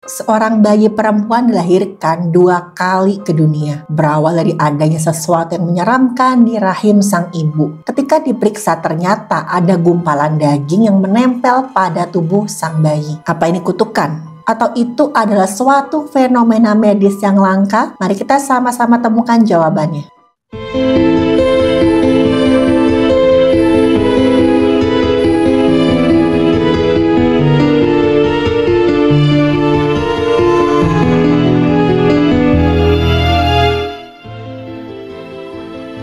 Seorang bayi perempuan dilahirkan 2 kali ke dunia, berawal dari adanya sesuatu yang menyeramkan di rahim sang ibu. Ketika diperiksa ternyata ada gumpalan daging yang menempel pada tubuh sang bayi. Apa ini kutukan? Atau itu adalah suatu fenomena medis yang langka? Mari kita sama-sama temukan jawabannya.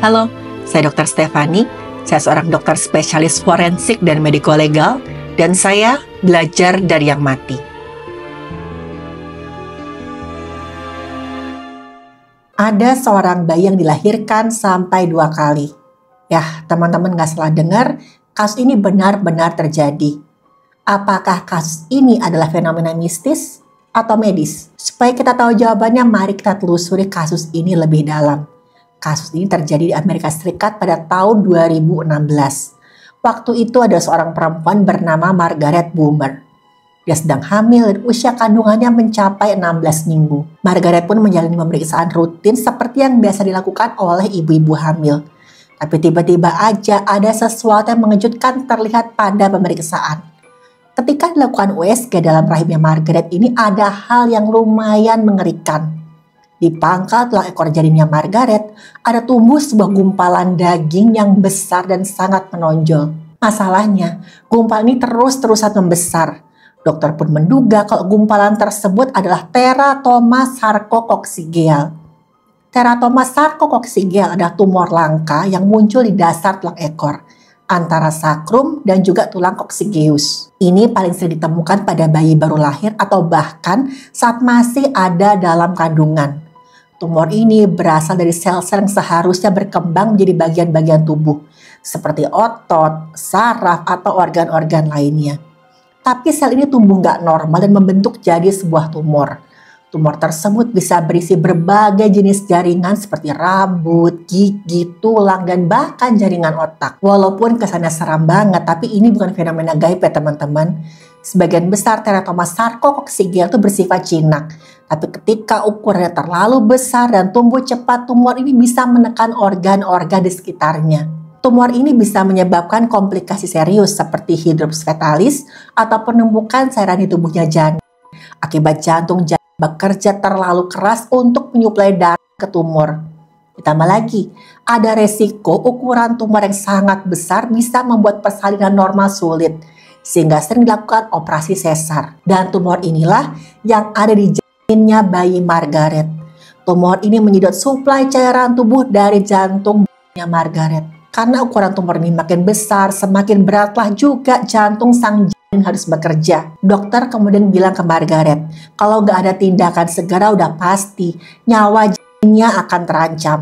Halo, saya Dr. Stefani. Saya seorang dokter spesialis forensik dan mediko-legal, dan saya belajar dari yang mati. Ada seorang bayi yang dilahirkan sampai 2 kali. Ya, teman-teman gak salah dengar, kasus ini benar-benar terjadi. Apakah kasus ini adalah fenomena mistis atau medis? Supaya kita tahu jawabannya, mari kita telusuri kasus ini lebih dalam. Kasus ini terjadi di Amerika Serikat pada tahun 2016. Waktu itu ada seorang perempuan bernama Margaret Boomer. Dia sedang hamil dan usia kandungannya mencapai 16 minggu. Margaret pun menjalani pemeriksaan rutin seperti yang biasa dilakukan oleh ibu-ibu hamil. Tapi tiba-tiba aja ada sesuatu yang mengejutkan terlihat pada pemeriksaan. Ketika dilakukan USG dalam rahimnya Margaret ini ada hal yang lumayan mengerikan. Di pangkal tulang ekor janinnya Margaret, ada tumbuh sebuah gumpalan daging yang besar dan sangat menonjol. Masalahnya, gumpalan ini terus-terusan membesar. Dokter pun menduga kalau gumpalan tersebut adalah Teratoma sarcococcygeal. Teratoma sarcococcygeal adalah tumor langka yang muncul di dasar tulang ekor, antara sakrum dan juga tulang coccygeus. Ini paling sering ditemukan pada bayi baru lahir atau bahkan saat masih ada dalam kandungan. Tumor ini berasal dari sel-sel yang seharusnya berkembang menjadi bagian-bagian tubuh, seperti otot, saraf, atau organ-organ lainnya. Tapi sel ini tumbuh nggak normal dan membentuk jadi sebuah tumor. Tumor tersebut bisa berisi berbagai jenis jaringan seperti rambut, gigi, tulang, dan bahkan jaringan otak. Walaupun kesannya seram banget, tapi ini bukan fenomena gaib ya teman-teman. Sebagian besar teratoma sarcococcygeal itu bersifat jinak. Tapi ketika ukurannya terlalu besar dan tumbuh cepat, tumor ini bisa menekan organ-organ di sekitarnya. Tumor ini bisa menyebabkan komplikasi serius seperti hidrops fetalis atau penumpukan cairan di tubuhnya janin. Akibat jantung bekerja terlalu keras untuk menyuplai darah ke tumor. Ditambah lagi, ada resiko ukuran tumor yang sangat besar bisa membuat persalinan normal sulit, sehingga sering dilakukan operasi sesar. Dan tumor inilah yang ada di janinnya bayi Margaret. Tumor ini menyedot suplai cairan tubuh dari jantung bayinya Margaret. Karena ukuran tumor ini makin besar, semakin beratlah juga jantung sang janin harus bekerja. Dokter kemudian bilang ke Margaret, kalau nggak ada tindakan segera udah pasti nyawa janinnya akan terancam.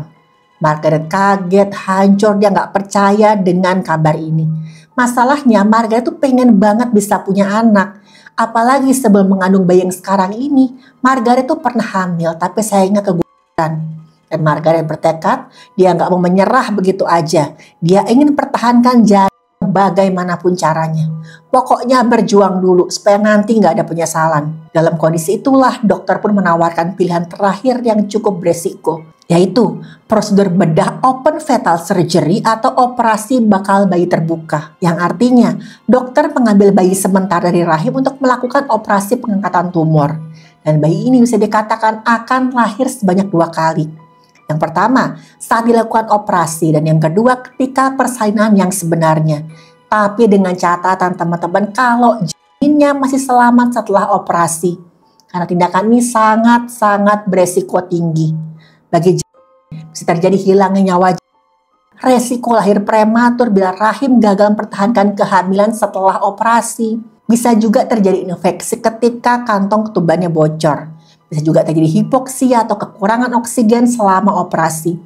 Margaret kaget, hancur, dia nggak percaya dengan kabar ini. Masalahnya Margaret tuh pengen banget bisa punya anak. Apalagi sebelum mengandung bayi yang sekarang ini, Margaret tuh pernah hamil tapi sayangnya keguguran. Dan Margaret bertekad dia nggak mau menyerah begitu aja. Dia ingin pertahankan janin bagaimanapun caranya. Pokoknya berjuang dulu supaya nanti nggak ada penyesalan. Dalam kondisi itulah dokter pun menawarkan pilihan terakhir yang cukup beresiko, yaitu prosedur bedah open fetal surgery atau operasi bakal bayi terbuka. Yang artinya dokter mengambil bayi sementara dari rahim untuk melakukan operasi pengangkatan tumor. Dan bayi ini bisa dikatakan akan lahir sebanyak 2 kali. Yang pertama, saat dilakukan operasi, dan yang kedua ketika persalinan yang sebenarnya. Tapi dengan catatan teman-teman kalau janinnya masih selamat setelah operasi. Karena tindakan ini sangat-sangat beresiko tinggi. Bagi janin bisa terjadi hilangnya nyawa janin. Resiko lahir prematur bila rahim gagal mempertahankan kehamilan setelah operasi. Bisa juga terjadi infeksi ketika kantong ketubannya bocor. Bisa juga terjadi hipoksia atau kekurangan oksigen selama operasi.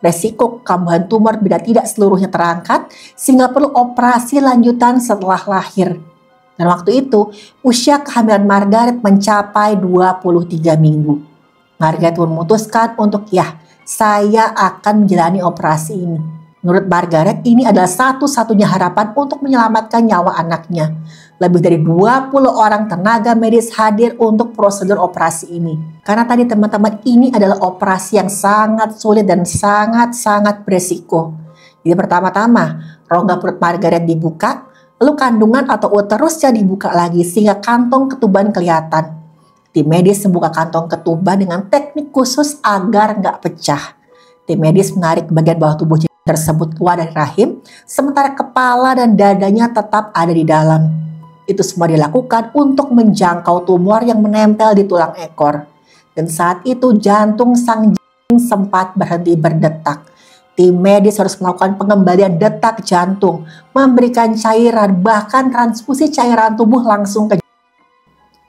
Resiko kambuhan tumor bila tidak seluruhnya terangkat, sehingga perlu operasi lanjutan setelah lahir. Dan waktu itu, usia kehamilan Margaret mencapai 23 minggu. Margaret pun memutuskan untuk saya akan menjalani operasi ini. Menurut Margaret, ini adalah satu-satunya harapan untuk menyelamatkan nyawa anaknya. Lebih dari 20 orang tenaga medis hadir untuk prosedur operasi ini. Karena tadi teman-teman, ini adalah operasi yang sangat sulit dan sangat-sangat beresiko. Jadi pertama-tama, rongga perut Margaret dibuka, lalu kandungan atau uterusnya dibuka lagi sehingga kantong ketuban kelihatan. Tim medis membuka kantong ketuban dengan teknik khusus agar nggak pecah. Tim medis menarik bagian bawah tubuh tersebut keluar dari rahim, sementara kepala dan dadanya tetap ada di dalam. Itu semua dilakukan untuk menjangkau tumor yang menempel di tulang ekor. Dan saat itu jantung sang janin sempat berhenti berdetak. Tim medis harus melakukan pengembalian detak jantung, memberikan cairan, bahkan transfusi cairan tubuh langsung ke.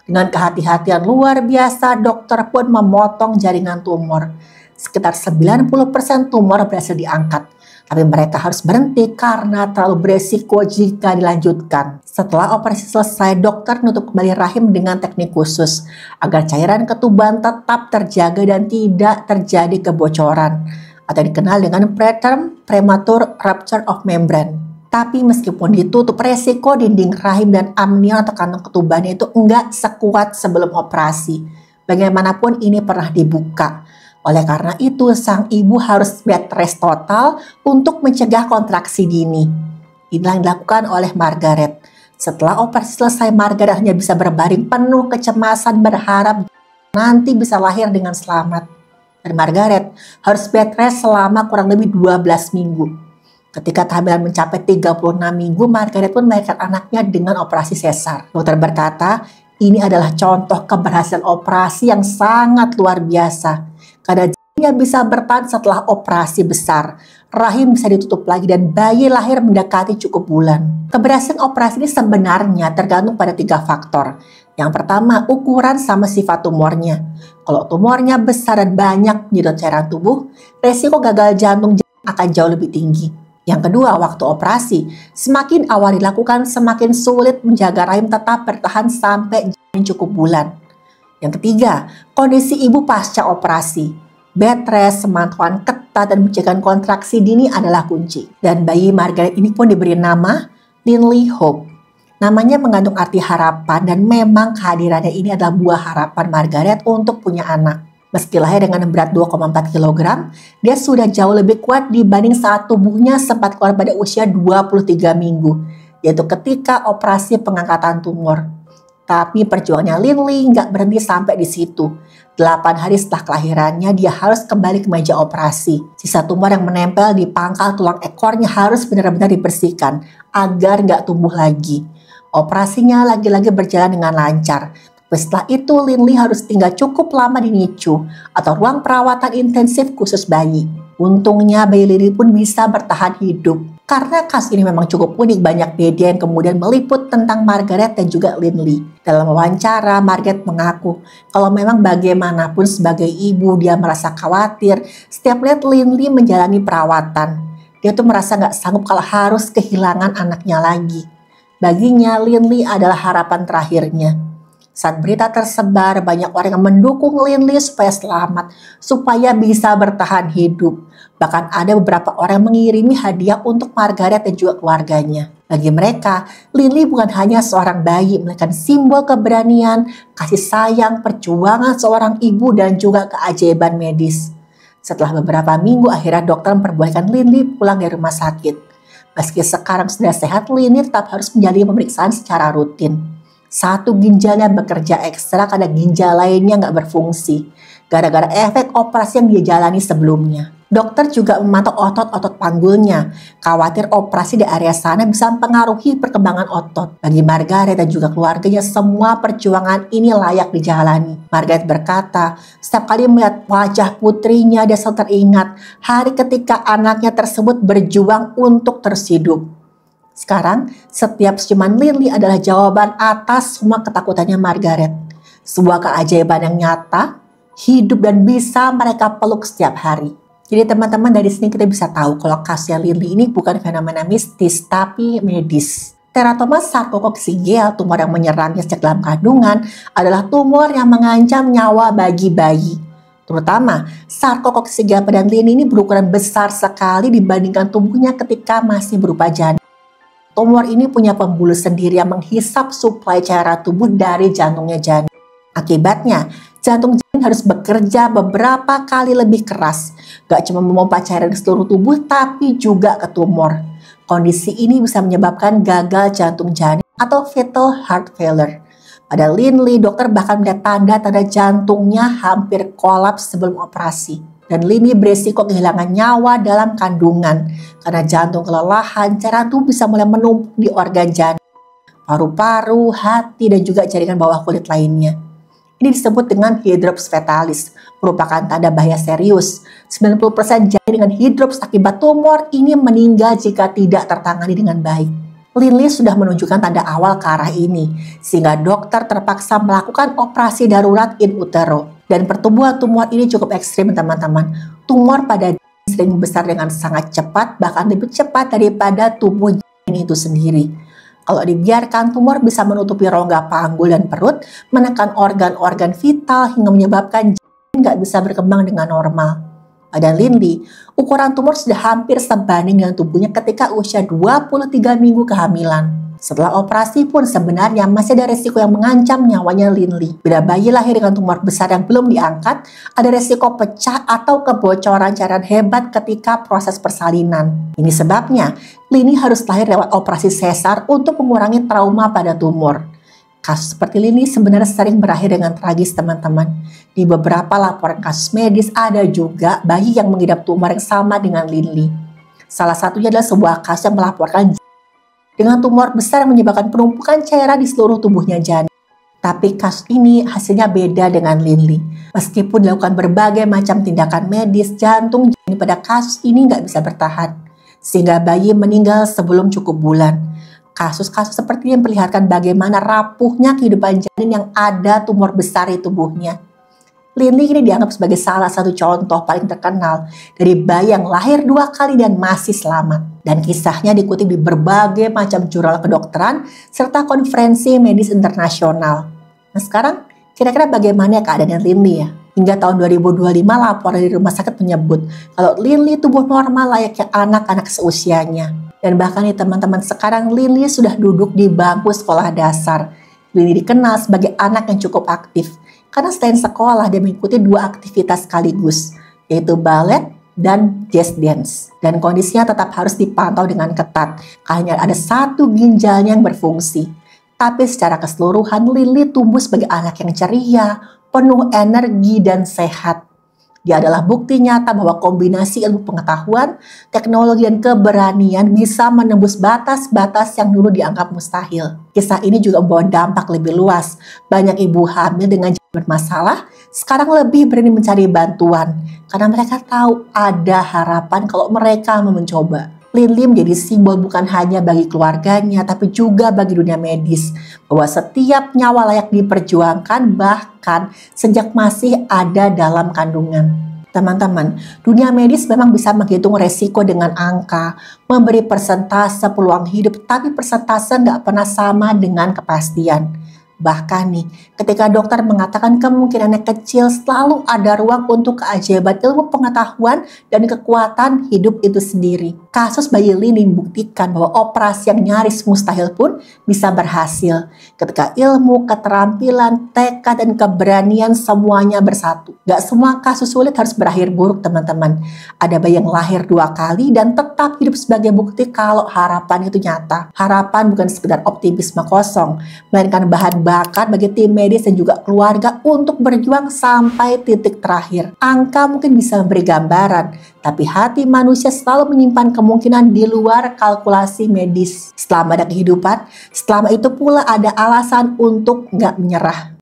Dengan kehati-hatian luar biasa, dokter pun memotong jaringan tumor. Sekitar 90% tumor berhasil diangkat. Tapi mereka harus berhenti karena terlalu beresiko jika dilanjutkan. Setelah operasi selesai, dokter menutup kembali rahim dengan teknik khusus agar cairan ketuban tetap terjaga dan tidak terjadi kebocoran, atau dikenal dengan preterm premature rupture of membrane. Tapi meskipun ditutup, resiko dinding rahim dan amnion atau kantong ketubannya itu enggak sekuat sebelum operasi. Bagaimanapun ini pernah dibuka. Oleh karena itu, sang ibu harus bed rest total untuk mencegah kontraksi dini. Inilah yang dilakukan oleh Margaret. Setelah operasi selesai, Margaret hanya bisa berbaring penuh kecemasan berharap nanti bisa lahir dengan selamat. Dan Margaret harus bed rest selama kurang lebih 12 minggu. Ketika kehamilan mencapai 36 minggu, Margaret pun melahirkan anaknya dengan operasi sesar. Dokter berkata, ini adalah contoh keberhasilan operasi yang sangat luar biasa. Karena dia bisa bertahan setelah operasi besar, rahim bisa ditutup lagi dan bayi lahir mendekati cukup bulan. Keberhasilan operasi ini sebenarnya tergantung pada 3 faktor. Yang pertama, ukuran sama sifat tumornya. Kalau tumornya besar dan banyak menyedot cairan tubuh, resiko gagal jantung akan jauh lebih tinggi. Yang kedua, waktu operasi. Semakin awal dilakukan, semakin sulit menjaga rahim tetap bertahan sampai janin cukup bulan. Yang ketiga, kondisi ibu pasca operasi. Bed rest, semantauan ketat, dan pencegahan kontraksi dini adalah kunci. Dan bayi Margaret ini pun diberi nama Linley Hope. Namanya mengandung arti harapan dan memang kehadirannya ini adalah buah harapan Margaret untuk punya anak. Meski lahir dengan berat 2,4 kg, dia sudah jauh lebih kuat dibanding saat tubuhnya sempat keluar pada usia 23 minggu, yaitu ketika operasi pengangkatan tumor. Tapi perjuangannya Linley nggak berhenti sampai di situ. 8 hari setelah kelahirannya, dia harus kembali ke meja operasi. Sisa tumor yang menempel di pangkal tulang ekornya harus benar-benar dibersihkan agar nggak tumbuh lagi. Operasinya lagi-lagi berjalan dengan lancar. Setelah itu, Linley harus tinggal cukup lama di NICU atau ruang perawatan intensif khusus bayi. Untungnya bayi Linley pun bisa bertahan hidup. Karena kasus ini memang cukup unik, banyak media yang kemudian meliput tentang Margaret dan juga Linley. Dalam wawancara, Margaret mengaku kalau memang bagaimanapun sebagai ibu dia merasa khawatir setiap lihat Linley menjalani perawatan. Dia tuh merasa nggak sanggup kalau harus kehilangan anaknya lagi. Baginya, Linley adalah harapan terakhirnya. Saat berita tersebar, banyak orang yang mendukung Linley supaya selamat, supaya bisa bertahan hidup. Bahkan ada beberapa orang yang mengirimi hadiah untuk Margaret dan juga keluarganya. Bagi mereka, Linley bukan hanya seorang bayi, melainkan simbol keberanian, kasih sayang, perjuangan seorang ibu, dan juga keajaiban medis. Setelah beberapa minggu, akhirnya dokter memperbolehkan Linley pulang dari rumah sakit. Meski sekarang sudah sehat, Linley tetap harus menjalani pemeriksaan secara rutin. Satu ginjalnya bekerja ekstra karena ginjal lainnya nggak berfungsi gara-gara efek operasi yang dia jalani sebelumnya. Dokter juga memantau otot-otot panggulnya, khawatir operasi di area sana bisa mempengaruhi perkembangan otot. Bagi Margaret dan juga keluarganya, semua perjuangan ini layak dijalani. Margaret berkata, setiap kali melihat wajah putrinya, dia selalu teringat hari ketika anaknya tersebut berjuang untuk terus hidup. Sekarang, setiap senyuman Linley adalah jawaban atas semua ketakutannya Margaret. Sebuah keajaiban yang nyata, hidup dan bisa mereka peluk setiap hari. Jadi teman-teman, dari sini kita bisa tahu kalau kasusnya Linley ini bukan fenomena mistis, tapi medis. Teratoma sarkokoksigea, tumor yang menyerangnya sejak dalam kandungan, adalah tumor yang mengancam nyawa bagi bayi. Terutama, Sarkococcus sigapa dan Lini ini berukuran besar sekali dibandingkan tubuhnya ketika masih berupa janin. Tumor ini punya pembuluh sendiri yang menghisap suplai cairan tubuh dari jantungnya janin. Akibatnya, jantung janin harus bekerja beberapa kali lebih keras. Gak cuma memompa cairan ke seluruh tubuh, tapi juga ke tumor. Kondisi ini bisa menyebabkan gagal jantung janin atau fatal heart failure. Pada Linley, dokter bahkan melihat tanda-tanda jantungnya hampir kolaps sebelum operasi. Dan Linley beresiko kehilangan nyawa dalam kandungan karena jantung kelelahan, cairan tubuh bisa mulai menumpuk di organ janin, paru-paru, hati, dan juga jaringan bawah kulit lainnya. Ini disebut dengan hidrops fetalis, merupakan tanda bahaya serius. 90% janin dengan hidrops akibat tumor ini meninggal jika tidak tertangani dengan baik. Linley sudah menunjukkan tanda awal ke arah ini, sehingga dokter terpaksa melakukan operasi darurat in utero. Dan pertumbuhan tumor ini cukup ekstrim, teman-teman. Tumor pada janin sering membesar dengan sangat cepat, bahkan lebih cepat daripada tubuh janin itu sendiri. Kalau dibiarkan, tumor bisa menutupi rongga panggul dan perut, menekan organ-organ vital hingga menyebabkan janin nggak bisa berkembang dengan normal. Pada Linley, ukuran tumor sudah hampir sebanding dengan tubuhnya ketika usia 23 minggu kehamilan. Setelah operasi pun sebenarnya masih ada resiko yang mengancam nyawanya Linley. Bila bayi lahir dengan tumor besar yang belum diangkat, ada resiko pecah atau kebocoran cairan hebat ketika proses persalinan. Ini sebabnya Linley harus lahir lewat operasi sesar untuk mengurangi trauma pada tumor. Kasus seperti ini sebenarnya sering berakhir dengan tragis, teman-teman. Di beberapa laporan kasus medis ada juga bayi yang mengidap tumor yang sama dengan Linley. Salah satunya adalah sebuah kasus yang melaporkan dengan tumor besar yang menyebabkan penumpukan cairan di seluruh tubuhnya janin. Tapi kasus ini hasilnya beda dengan Linley. Meskipun dilakukan berbagai macam tindakan medis, jantung janin pada kasus ini nggak bisa bertahan, sehingga bayi meninggal sebelum cukup bulan. Kasus-kasus seperti ini memperlihatkan bagaimana rapuhnya kehidupan janin yang ada tumor besar di tubuhnya. Linley ini dianggap sebagai salah satu contoh paling terkenal dari bayi yang lahir 2 kali dan masih selamat. Dan kisahnya dikutip di berbagai macam jurnal kedokteran serta konferensi medis internasional. Nah sekarang, kira-kira bagaimana keadaan Linley ya? Hingga tahun 2025 laporan dari rumah sakit menyebut kalau Linley tubuh normal layaknya anak-anak seusianya. Dan bahkan nih teman-teman, sekarang Linley sudah duduk di bangku sekolah dasar. Linley dikenal sebagai anak yang cukup aktif. Karena selain sekolah, dia mengikuti 2 aktivitas sekaligus, yaitu ballet dan jazz dance. Dan kondisinya tetap harus dipantau dengan ketat, karena ada 1 ginjalnya yang berfungsi. Tapi secara keseluruhan, Linley tumbuh sebagai anak yang ceria, penuh energi dan sehat. Dia adalah bukti nyata bahwa kombinasi ilmu pengetahuan, teknologi, dan keberanian bisa menembus batas-batas yang dulu dianggap mustahil. Kisah ini juga membawa dampak lebih luas. Banyak ibu hamil dengan janin bermasalah sekarang lebih berani mencari bantuan karena mereka tahu ada harapan kalau mereka mau mencoba. Linley menjadi simbol bukan hanya bagi keluarganya, tapi juga bagi dunia medis, bahwa setiap nyawa layak diperjuangkan bahkan sejak masih ada dalam kandungan. Teman-teman, dunia medis memang bisa menghitung resiko dengan angka, memberi persentase peluang hidup, tapi persentase nggak pernah sama dengan kepastian. Bahkan nih, ketika dokter mengatakan kemungkinannya kecil, selalu ada ruang untuk keajaiban ilmu pengetahuan dan kekuatan hidup itu sendiri. Kasus bayi Linley membuktikan bahwa operasi yang nyaris mustahil pun bisa berhasil ketika ilmu, keterampilan, tekad, dan keberanian semuanya bersatu. Gak semua kasus sulit harus berakhir buruk, teman-teman. Ada bayi yang lahir 2 kali dan tetap hidup sebagai bukti kalau harapan itu nyata. Harapan bukan sekedar optimisme kosong, melainkan bahan bakar bagi tim medis dan juga keluarga untuk berjuang sampai titik terakhir. Angka mungkin bisa memberi gambaran, tapi hati manusia selalu menyimpan kemungkinan di luar kalkulasi medis. Selama ada kehidupan, selama itu pula ada alasan untuk nggak menyerah.